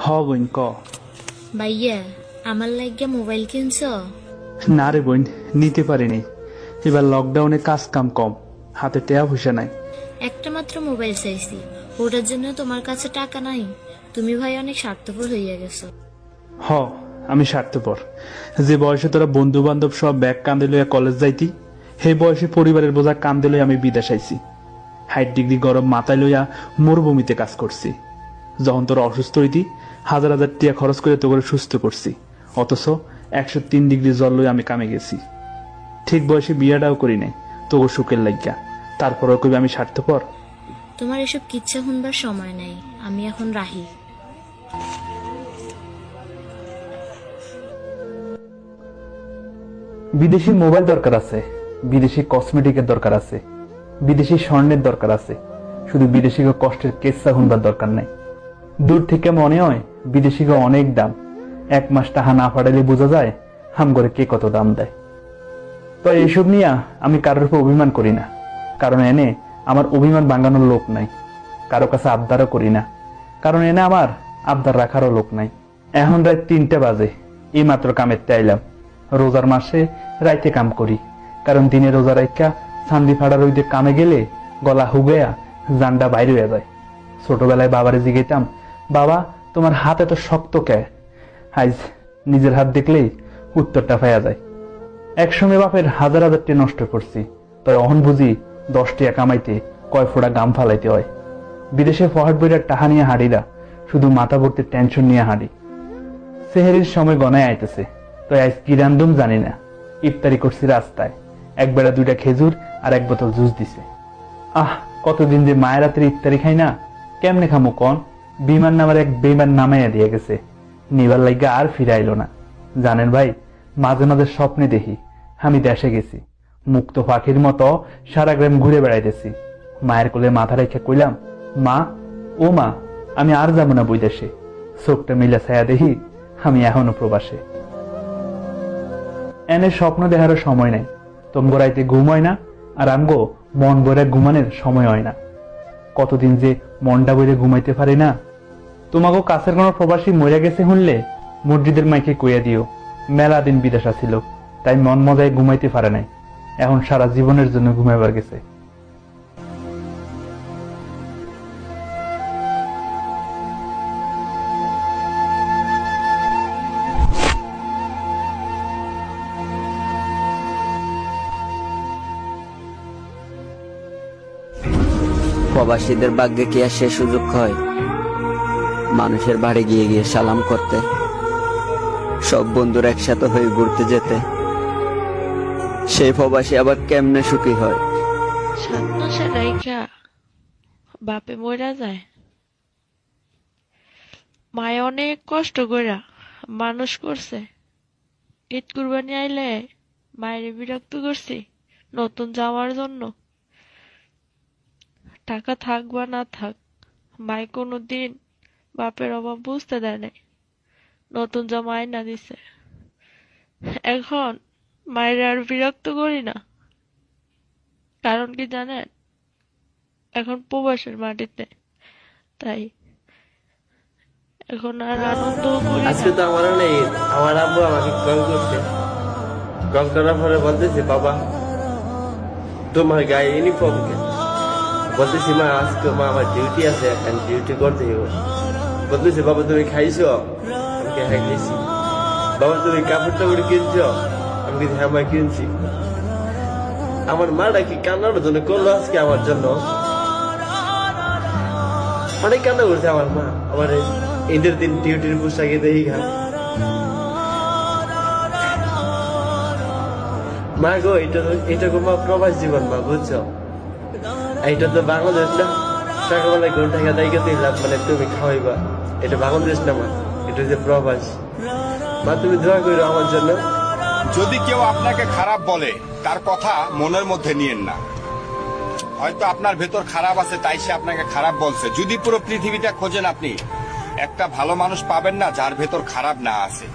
হ বোন ক। ভাইয়া আমার লাগিয়া মোবাইল কিনছো? না রে বোন, নিতে পারিনি। এবার লকডাউনে কাজ কাম কম, হাতে টেয়া পয়সা নাই। একটা মাত্র মোবাইল চাইছি, ওটার জন্য তোমার কাছে টাকা নাই? তুমি ভাই অনেক স্বার্থপর হইয়া গেছো। হ, আমি স্বার্থপর। যে বয়সে তোরা বন্ধু বান্ধব সব ব্যাগ কান্দে লইয়া কলেজ যাইতি, সেই বয়সে পরিবারের বোঝা কান্দে লইয়া আমি বিদেশ আইছি। 60 ডিগ্রি গরম মাথায় লইয়া মরুভূমিতে কাজ করছি। যখন তোরা অসুস্থ হইতি, হাজার হাজার টিয়া খরচ করে তোকে সুস্থ করছি। অথচ 103 ডিগ্রি জল লইয়া আমি কামে গেছি। ঠিক বয়সে বিয়াটাও করি নাই তোকে সুখের লাগিয়া, তারপরেও কবি আমি স্বার্থপর? তোমার এসব কিচ্ছা শুনবার সময় নাই, আমি এখন রাহি। বিদেশি মোবাইল দরকার আছে, বিদেশি কসমেটিকের দরকার আছে, বিদেশি স্বর্ণের দরকার আছে, শুধু বিদেশিকে কষ্টের কেসা শুনবার দরকার নাই। দূর থেকে মনে হয় বিদেশিকে অনেক দাম, 1 মাস টাকা না পাঠাইলে বোঝা যায় হাম করে কে কত দাম দেয়। তো এইসব নিয়ে আমি কারোর উপর অভিমান করি না, কারণ এনে আমার অভিমান ভাঙানোর লোক নাই। কারো কাছে আবদারও করি না, কারণ এনে আমার আবদার রাখারও লোক নাই। এখন রাত 3টা বাজে, এই মাত্র কামের আইলাম। রোজার মাসে রাইতে কাম করি, কারণ দিনে রোজা রাইকা সান্দি ফাড়া রইতে কামে গেলে গলা হুগেয়া জান্ডা বাইরে হয়ে যায়। ছোটবেলায় বাবারে জিগাইতাম, বাবা তোমার হাত এত শক্ত কে? আজ নিজের হাত দেখলেই উত্তরটা পাওয়া যায়। একসময় বাপের হাজার হাজার টি নষ্ট করছি, তাই অহন বুঝি 10 টাকা কামাইতে কয় ফোড়া গাম ফালাইতে হয়। বিদেশে ফহাট বইটার টাহা নিয়ে হাঁড়িরা শুধু মাথা ভর্তি টেনশন নিয়ে হাঁড়ি। সেহেরির সময় গনায় আইতেছে, তাই আজ কি রান্ধুম জানি না। ইফতারি করছি রাস্তায়, 1 বেড়া 2টা খেজুর আর 1 বোতল জুস দিছে। কতদিন যে মায়ের রাত্রে ইফতারি খাই না, কেমনে খামো কন? বিমান নামার এক বেমান নামাইয়া দিয়ে গেছে, নিবার লাগা আর ফিরে আইলো না। জানেন ভাই, মাঝে মাঝে স্বপ্নে দেখি আমি দেশে গেছি, মুক্ত পাখির মতো সারা গ্রাম ঘুরে বেড়াইতেছি। মায়ের কোলে মাথা রেখে কইলাম, মা ও মা, আমি আর যাবো না বৈদেশে। চোখটা মিলা ছায়া দেখি আমি এখনো প্রবাসে। এনে স্বপ্ন দেখারও সময় নেই, তোমগো রাইতে ঘুম হয় না, আর আমগো মন বইরে ঘুমানোর সময় হয় না। কতদিন যে মনটা বইরে ঘুমাইতে পারি না। তোমাকে কাছের কোনো প্রবাসী মরে গেছে শুনলে মসজিদের মাইকে কইয়া দিও, মেলা দিন বিদেশ ছিল, তাই মন মজায় ঘুমাইতে পারে নাই, এখন সারা জীবনের জন্য ঘুমাইবার গেছে। প্রবাসীদের ভাগ্যে কি আর সে সুযোগ হয় মানুষের বাড়ি গিয়ে গিয়ে সালাম করতে, সব বন্ধুরা একসাথে হয়ে ঘুরতে যেতে? সেই প্রবাসী আবার কেমনে সুখী হয়? 7 মাসের রাইখা বাপে মইরা যায়, মায়ে অনেক কষ্ট কইরা মানুষ করছে। ঈদ কুরবানি আইলে মায়ের বিরক্ত করছি নতুন জামার জন্য। টাকা থাক বা না থাক, মায়ে কোনোদিন বাপের অভাব বুঝতে দেয় নাই, নতুন জামা আইনা দিছে। এখন মায়ের আর বিরক্ত করি না, কারণ কি জানেন? এখন প্রবাসের মাটিতে, তাই এখন আর আনন্দ করি না। আজকে তো আমারও নেই, আমার আব্বু আমাকে কল করছে। কল করার পরে বলতেছে, বাবা তোমার গায়ে ইউনিফর্ম কে? বলতেছি, মা আজকে মা আমার ডিউটি আছে, এখন ডিউটি করতে হবে। বলতেছে, বাবা তুমি খাইছো? আমি হ্যাঁ খাইছি। বাবা তুমি কাপড় টাপড় কিনছো? আমি কিন্তু হ্যাঁ মা কিনছি। আমার মাটা কি কান্নার জন্য করলো আজকে আমার জন্য? অনেক কান্না করছে আমার মা। আমার ঈদের দিন ডিউটির পোশাকে দেখি খা। মা গো, এটা গো মা প্রবাস জীবন মা, বুঝছো? এইটা তো বাংলাদেশ না। সকালবেলায় ঘুম থেকে দায়িত্ব দিলাম, মানে তুমি খাওয়াইবা। এটা বাংলাদেশ না মা, এটা যে প্রবাস। মা তুমি দোয়া করো আমার জন্য। যদি কেউ আপনাকে খারাপ বলে, তার কথা মনের মধ্যে নিয়েন না। হয়তো আপনার ভেতর খারাপ আছে, তাই সে আপনাকে খারাপ বলছে। যদি পুরো পৃথিবীটা খোঁজেন, আপনি একটা ভালো মানুষ পাবেন না যার ভেতর খারাপ না আছে।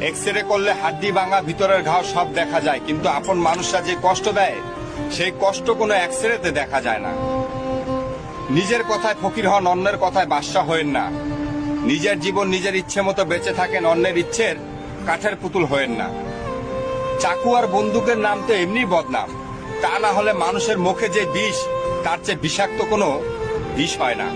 এক্সরে করলে হাড্ডি ভাঙা, ভিতরের ঘাও সব দেখা যায়, কিন্তু আপন মানুষরা যে কষ্ট দেয়, সেই কষ্ট কোনো এক্সরেতে দেখা যায় না। নিজের কথায় ফকির হন, অন্যের কথায় বাদশা হইন না। নিজের জীবন নিজের ইচ্ছে মতো বেঁচে থাকেন, অন্যের ইচ্ছের কাঠের পুতুল হয়েন না। চাকু আর বন্দুকের নাম তো এমনি বদনাম, তা না হলে মানুষের মুখে যে বিষ, তার চেয়ে বিষাক্ত কোনো বিষ হয় না।